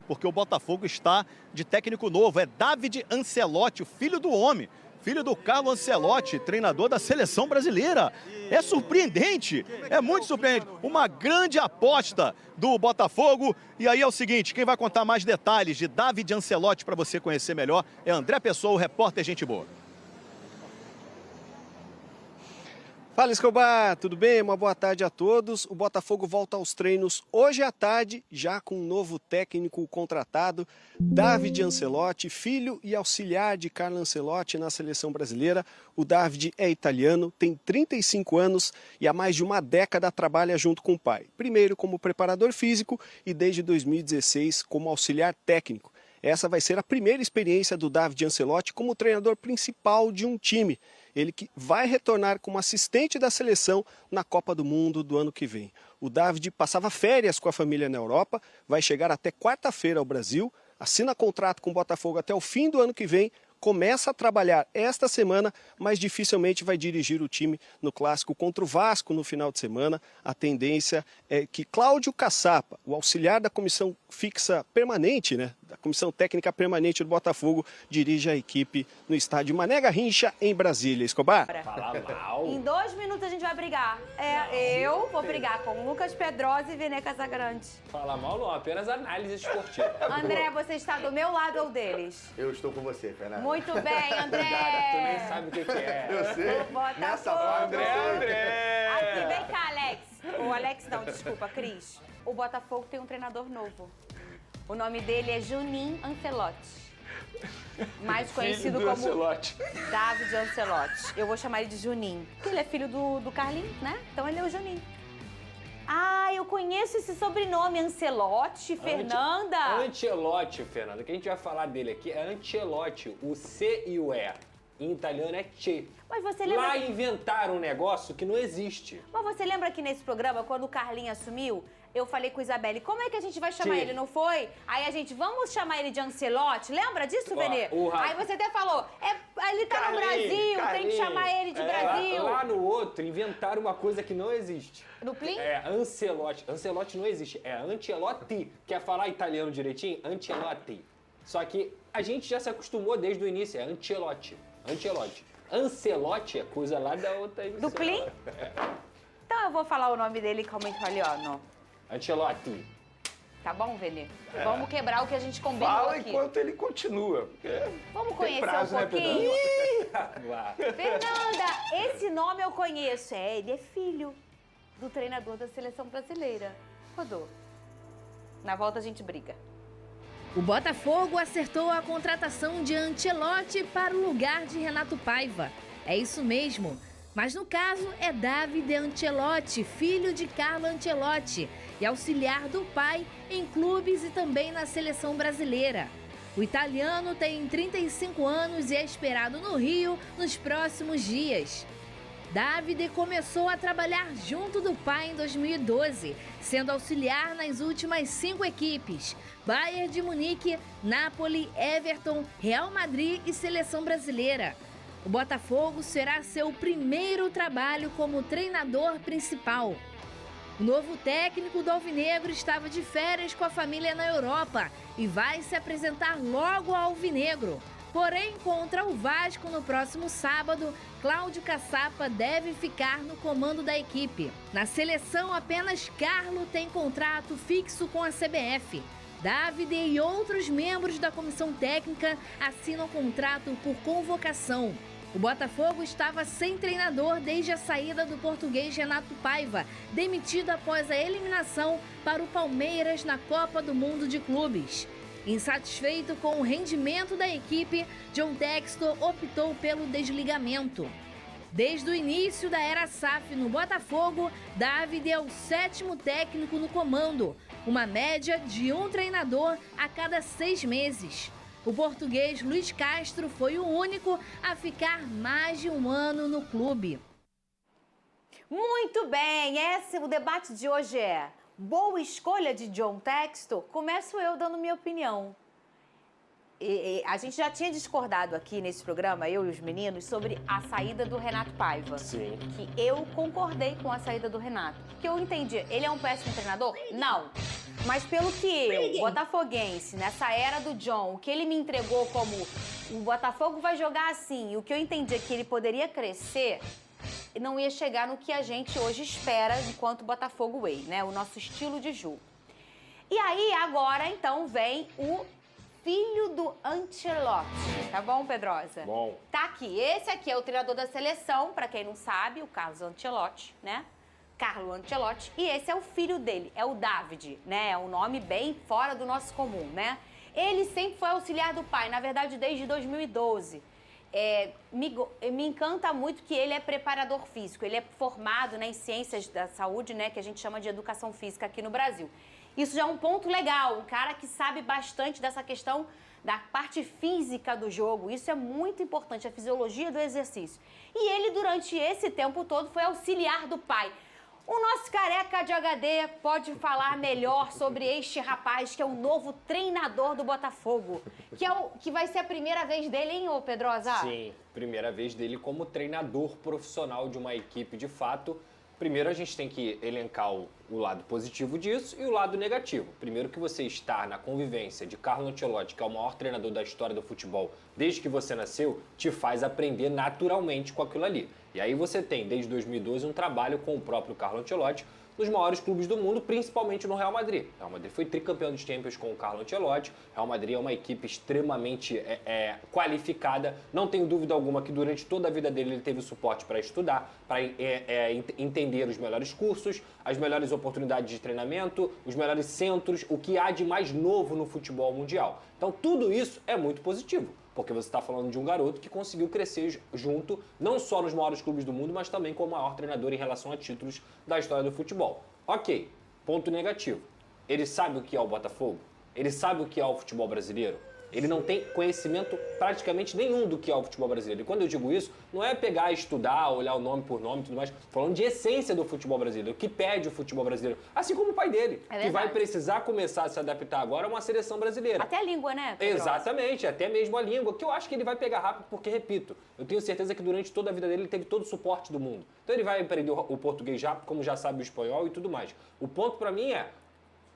porque o Botafogo está de técnico novo. É David Ancelotti, o filho do homem, filho do Carlo Ancelotti, treinador da seleção brasileira. É surpreendente, é muito surpreendente. Uma grande aposta do Botafogo. E aí é o seguinte, quem vai contar mais detalhes de David Ancelotti para você conhecer melhor é André Pessoa, o repórter Gente Boa. Fala, Escobar, tudo bem? Uma boa tarde a todos. O Botafogo volta aos treinos hoje à tarde, já com um novo técnico contratado, David Ancelotti, filho e auxiliar de Carlo Ancelotti na seleção brasileira. O David é italiano, tem 35 anos e há mais de uma década trabalha junto com o pai. Primeiro como preparador físico e desde 2016 como auxiliar técnico. Essa vai ser a primeira experiência do David Ancelotti como treinador principal de um time. Ele que vai retornar como assistente da seleção na Copa do Mundo do ano que vem. O David passava férias com a família na Europa, vai chegar até quarta-feira ao Brasil, assina contrato com o Botafogo até o fim do ano que vem, começa a trabalhar esta semana, mas dificilmente vai dirigir o time no clássico contra o Vasco no final de semana. A tendência é que Cláudio Caçapa, o auxiliar da comissão fixa permanente, da comissão técnica permanente do Botafogo, dirija a equipe no estádio Mané Garrincha, em Brasília. Escobar? Fala mal. Em 2 minutos a gente vai brigar. Eu vou brigar com Lucas Pedrosa e Vene Casagrande. Fala mal não, apenas análise esportiva. André, você está do meu lado ou deles? Eu estou com você, Fernanda. Muito bem, André. Tu nem sabe o que é. Eu sei. O Botafogo. Nessa parte, André. Aqui, vem cá, Alex. O Alex não, desculpa, Cris. O Botafogo tem um treinador novo. O nome dele é Juninho Ancelotti. Mais conhecido como Ancelotti. David Ancelotti. Eu vou chamar ele de Juninho. Porque ele é filho do Carlinhos, né? Então ele é o Juninho. Ah, eu conheço esse sobrenome, Ancelotti, Fernanda. Ancelotti, Fernanda. O que a gente vai falar dele aqui é Ancelotti. O C e o E. Em italiano é Che. Mas você lembra... Lá inventaram um negócio que não existe. Mas você lembra que nesse programa, quando o Carlinhos assumiu, eu falei com a Isabelle, como é que a gente vai chamar ele, não foi? Aí a gente, vamos chamar ele de Ancelotti? Lembra disso, Vene? Aí você até falou, ele tá no Brasil, tem que chamar ele de Brasil. Lá no outro, inventaram uma coisa que não existe. No Plim? É Ancelotti. Ancelotti não existe, é Ancelotti. Quer falar italiano direitinho? Ancelotti. Só que a gente já se acostumou desde o início, é Ancelotti. Ancelotti. Ancelotti é coisa lá da outra... Do Plim? Então eu vou falar o nome dele como italiano. Ancelotti. Tá bom, Vene? Vamos quebrar o que a gente combinou Fala aqui. enquanto ele continua. Vamos conhecer prazo, um né, pouquinho? Lá. Fernanda, esse nome eu conheço. Ele é filho do treinador da seleção brasileira. Rodou. Na volta a gente briga. O Botafogo acertou a contratação de Ancelotti para o lugar de Renato Paiva. É isso mesmo. Mas no caso é David Ancelotti, filho de Carlo Ancelotti e auxiliar do pai em clubes e também na seleção brasileira. O italiano tem 35 anos e é esperado no Rio nos próximos dias. David começou a trabalhar junto do pai em 2012, sendo auxiliar nas últimas 5 equipes: Bayern de Munique, Napoli, Everton, Real Madrid e Seleção Brasileira. O Botafogo será seu primeiro trabalho como treinador principal. O novo técnico do Alvinegro estava de férias com a família na Europa e vai se apresentar logo ao Alvinegro. Porém, contra o Vasco no próximo sábado, Cláudio Caçapa deve ficar no comando da equipe. Na seleção, apenas Carlo tem contrato fixo com a CBF. David e outros membros da comissão técnica assinam contrato por convocação. O Botafogo estava sem treinador desde a saída do português Renato Paiva, demitido após a eliminação para o Palmeiras na Copa do Mundo de Clubes. Insatisfeito com o rendimento da equipe, John Textor optou pelo desligamento. Desde o início da era SAF no Botafogo, David é o 7º técnico no comando, uma média de um treinador a cada 6 meses. O português Luiz Castro foi o único a ficar mais de um ano no clube. Muito bem, o debate de hoje é: boa escolha de John Textor? Começo eu dando minha opinião. a gente já tinha discordado aqui nesse programa, eu e os meninos, sobre a saída do Renato Paiva. Sim. Que eu concordei com a saída do Renato. Que eu entendi, ele é um péssimo treinador? Não. Mas pelo que eu, botafoguense, nessa era do John, o que ele me entregou como o Botafogo vai jogar assim, e o que eu entendi é que ele poderia crescer, não ia chegar no que a gente hoje espera enquanto Botafogo Way, né? O nosso estilo de jogo. E aí, agora, então, vem o filho do Ancelotti. Tá bom, Pedrosa? Bom. Tá aqui. Esse aqui é o treinador da seleção, pra quem não sabe, o Carlos Ancelotti, né? Carlo Ancelotti. E esse é o filho dele, é o David, né? É um nome bem fora do nosso comum, né? Ele sempre foi auxiliar do pai, na verdade, desde 2012. Me encanta muito que ele é preparador físico. Ele é formado, né, em ciências da saúde, né? Que a gente chama de educação física aqui no Brasil. Isso já é um ponto legal, um cara que sabe bastante dessa questão da parte física do jogo. Isso é muito importante, a fisiologia do exercício. E ele, durante esse tempo todo, foi auxiliar do pai. O nosso careca de HD pode falar melhor sobre este rapaz, que é o novo treinador do Botafogo. Que vai ser a primeira vez dele, hein, ô Pedrosa? Sim, primeira vez dele como treinador profissional de uma equipe de fato. Primeiro a gente tem que elencar o lado positivo disso e o lado negativo. Primeiro que você estar na convivência de Carlo Ancelotti, que é o maior treinador da história do futebol desde que você nasceu, te faz aprender naturalmente com aquilo ali. E aí você tem, desde 2012, um trabalho com o próprio Carlo Ancelotti nos maiores clubes do mundo, principalmente no Real Madrid. O Real Madrid foi tricampeão dos Champions com o Carlo Ancelotti. O Real Madrid é uma equipe extremamente qualificada. Não tenho dúvida alguma que durante toda a vida dele ele teve suporte para estudar, para entender os melhores cursos, as melhores oportunidades de treinamento, os melhores centros, o que há de mais novo no futebol mundial. Então tudo isso é muito positivo. Porque você está falando de um garoto que conseguiu crescer junto, não só nos maiores clubes do mundo, mas também como o maior treinador em relação a títulos da história do futebol. Ok, ponto negativo. Ele sabe o que é o Botafogo? Ele sabe o que é o futebol brasileiro? Ele não tem conhecimento praticamente nenhum do que é o futebol brasileiro. E quando eu digo isso, não é pegar, estudar, olhar o nome por nome e tudo mais. Falando de essência do futebol brasileiro, o que pede o futebol brasileiro. Assim como o pai dele, que vai precisar começar a se adaptar agora a uma seleção brasileira. Até a língua, né, Pedrosa? Exatamente, até mesmo a língua, que eu acho que ele vai pegar rápido, porque, repito, eu tenho certeza que durante toda a vida dele ele teve todo o suporte do mundo. Então ele vai aprender o português rápido, como já sabe o espanhol e tudo mais. O ponto pra mim é,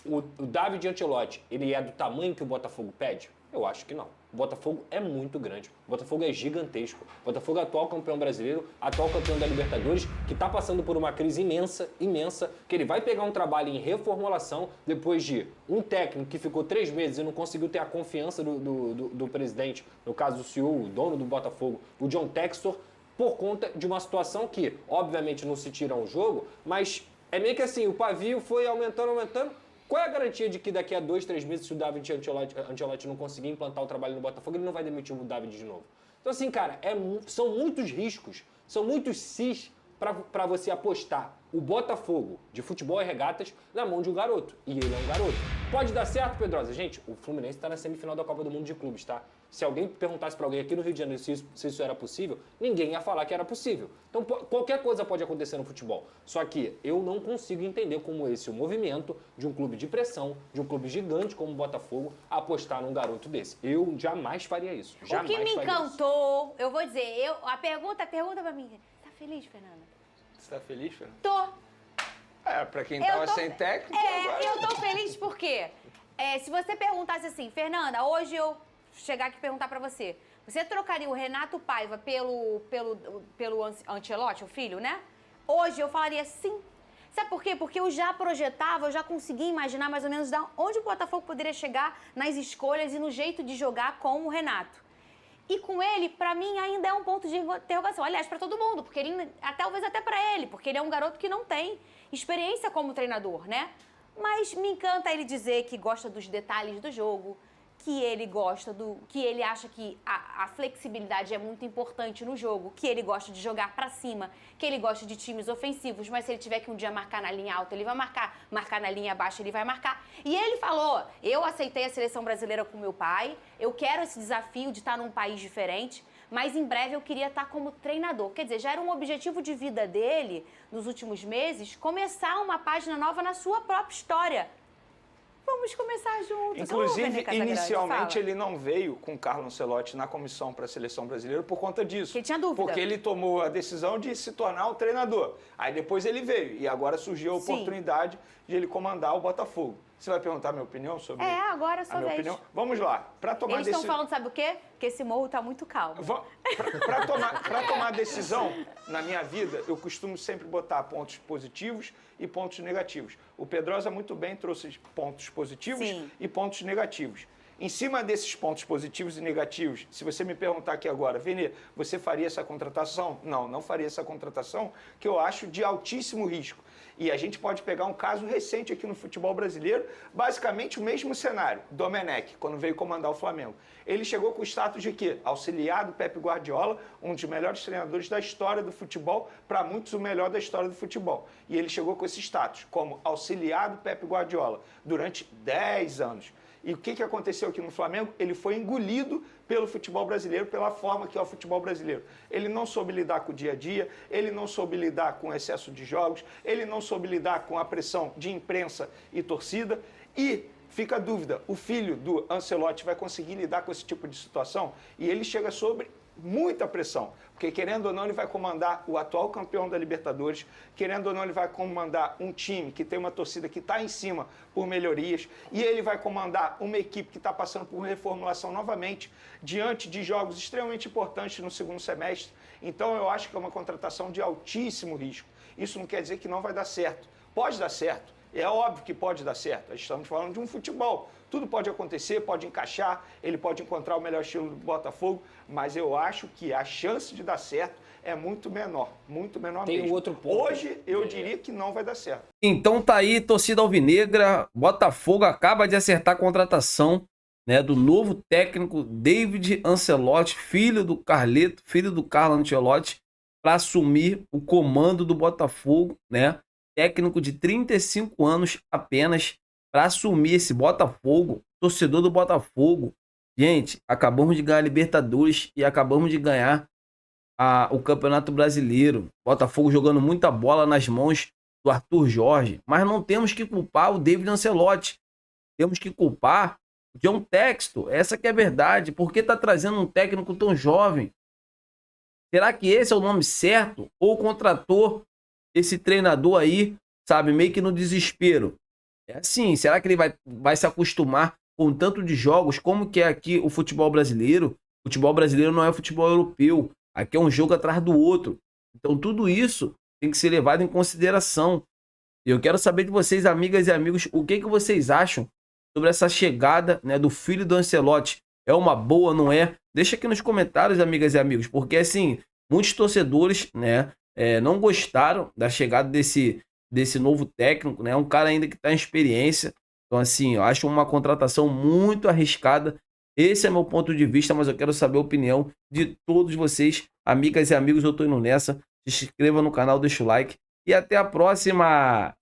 o David Ancelotti, ele é do tamanho que o Botafogo pede? Eu acho que não. O Botafogo é muito grande. O Botafogo é gigantesco. O Botafogo é atual campeão brasileiro, atual campeão da Libertadores, que está passando por uma crise imensa, que ele vai pegar um trabalho em reformulação depois de um técnico que ficou 3 meses e não conseguiu ter a confiança do presidente, no caso do CEO, o dono do Botafogo, o John Textor, por conta de uma situação que, obviamente, não se tira um jogo, mas é meio que assim, o pavio foi aumentando. Qual é a garantia de que daqui a 2, 3 meses, se o David Ancelotti não conseguir implantar o trabalho no Botafogo, ele não vai demitir o David de novo? Então, assim, cara, são muitos riscos, são muitos sis para você apostar o Botafogo de futebol e regatas na mão de um garoto. E ele é um garoto. Pode dar certo, Pedrosa? Gente, o Fluminense está na semifinal da Copa do Mundo de Clubes, tá? Se alguém perguntasse para alguém aqui no Rio de Janeiro se isso era possível, ninguém ia falar que era possível. Então, qualquer coisa pode acontecer no futebol. Só que eu não consigo entender como esse o movimento de um clube de pressão, de um clube gigante como o Botafogo, apostar num garoto desse. Eu jamais faria isso. Jamais o que me faria encantou, eu vou dizer, a pergunta para mim, tá feliz, Fernanda? Você tá feliz, Fernanda? Tô. Pra quem tava sem técnico, agora... eu tô feliz porque se você perguntasse assim, Fernanda, hoje eu chegar aqui e perguntar pra você, você trocaria o Renato Paiva pelo Ancelotti, o filho, né? Hoje eu falaria sim. Sabe por quê? Porque eu já projetava, eu já conseguia imaginar mais ou menos onde o Botafogo poderia chegar nas escolhas e no jeito de jogar com o Renato. E com ele, pra mim, ainda é um ponto de interrogação. Aliás, pra todo mundo, porque ele, talvez até pra ele, porque ele é um garoto que não tem experiência como treinador, né? Mas me encanta ele dizer que gosta dos detalhes do jogo, que ele gosta que ele acha que a flexibilidade é muito importante no jogo, que ele gosta de jogar pra cima, que ele gosta de times ofensivos, mas se ele tiver que um dia marcar na linha alta, ele vai marcar na linha baixa, ele vai marcar. E ele falou, eu aceitei a seleção brasileira com meu pai, eu quero esse desafio de estar num país diferente, mas em breve eu queria estar como treinador. Quer dizer, já era um objetivo de vida dele, nos últimos meses, começar uma página nova na sua própria história. vamos começar juntos. Inclusive, inicialmente ele não veio com o Carlo Ancelotti na comissão para a seleção brasileira por conta disso. Porque tinha dúvida. Porque ele tomou a decisão de se tornar o treinador. Aí depois ele veio e agora surgiu a oportunidade de ele comandar o Botafogo. Você vai perguntar a minha opinião sobre agora é sua vez. opinião? Vamos lá. Para tomar Eles estão falando, sabe o quê? Que esse morro está muito calmo. Para tomar decisão na minha vida, eu costumo sempre botar pontos positivos e pontos negativos. O Pedrosa muito bem trouxe pontos positivos e pontos negativos. Em cima desses pontos positivos e negativos, se você me perguntar aqui agora, Vene, você faria essa contratação? Não, não faria essa contratação, que eu acho de altíssimo risco. E a gente pode pegar um caso recente aqui no futebol brasileiro, basicamente o mesmo cenário. Domenech, quando veio comandar o Flamengo. Ele chegou com o status de quê? Auxiliar do Pep Guardiola, um dos melhores treinadores da história do futebol, para muitos o melhor da história do futebol. E ele chegou com esse status, como auxiliar do Pep Guardiola, durante 10 anos. E o que aconteceu aqui no Flamengo? Ele foi engolido pelo futebol brasileiro, pela forma que é o futebol brasileiro. Ele não soube lidar com o dia a dia, ele não soube lidar com o excesso de jogos, ele não soube lidar com a pressão de imprensa e torcida. E fica a dúvida, o filho do Ancelotti vai conseguir lidar com esse tipo de situação? E ele chega sobre muita pressão, porque querendo ou não ele vai comandar o atual campeão da Libertadores, querendo ou não ele vai comandar um time que tem uma torcida que está em cima por melhorias, e ele vai comandar uma equipe que está passando por reformulação novamente, diante de jogos extremamente importantes no segundo semestre. Então eu acho que é uma contratação de altíssimo risco. Isso não quer dizer que não vai dar certo. Pode dar certo, é óbvio que pode dar certo, estamos falando de um futebol. Tudo pode acontecer, pode encaixar, ele pode encontrar o melhor estilo do Botafogo, mas eu acho que a chance de dar certo é muito menor mesmo. Tem outro ponto. Hoje, eu diria que não vai dar certo. Então tá aí, torcida alvinegra, Botafogo acaba de acertar a contratação, né, do novo técnico David Ancelotti, filho do Carleto, filho do Carlo Ancelotti, para assumir o comando do Botafogo, né? Técnico de 35 anos apenas, para assumir esse Botafogo, torcedor do Botafogo. Gente, acabamos de ganhar a Libertadores e acabamos de ganhar o Campeonato Brasileiro. Botafogo jogando muita bola nas mãos do Arthur Jorge. Mas não temos que culpar o David Ancelotti. Temos que culpar o John Textor. Essa que é a verdade. Por que está trazendo um técnico tão jovem? Será que esse é o nome certo? Ou contratou esse treinador aí, sabe, meio que no desespero? É assim, será que ele vai se acostumar com tanto de jogos? Como que é aqui o futebol brasileiro? O futebol brasileiro não é futebol europeu. Aqui é um jogo atrás do outro. Então tudo isso tem que ser levado em consideração. Eu quero saber de vocês, amigas e amigos, o que vocês acham sobre essa chegada, né, do filho do Ancelotti. É uma boa, não é? Deixa aqui nos comentários, amigas e amigos, porque assim, muitos torcedores, né, não gostaram da chegada desse novo técnico, né? Um cara ainda que está em experiência. Então, assim, eu acho uma contratação muito arriscada. Esse é meu ponto de vista, mas eu quero saber a opinião de todos vocês, amigas e amigos. Eu tô indo nessa. Se inscreva no canal, deixa o like e até a próxima!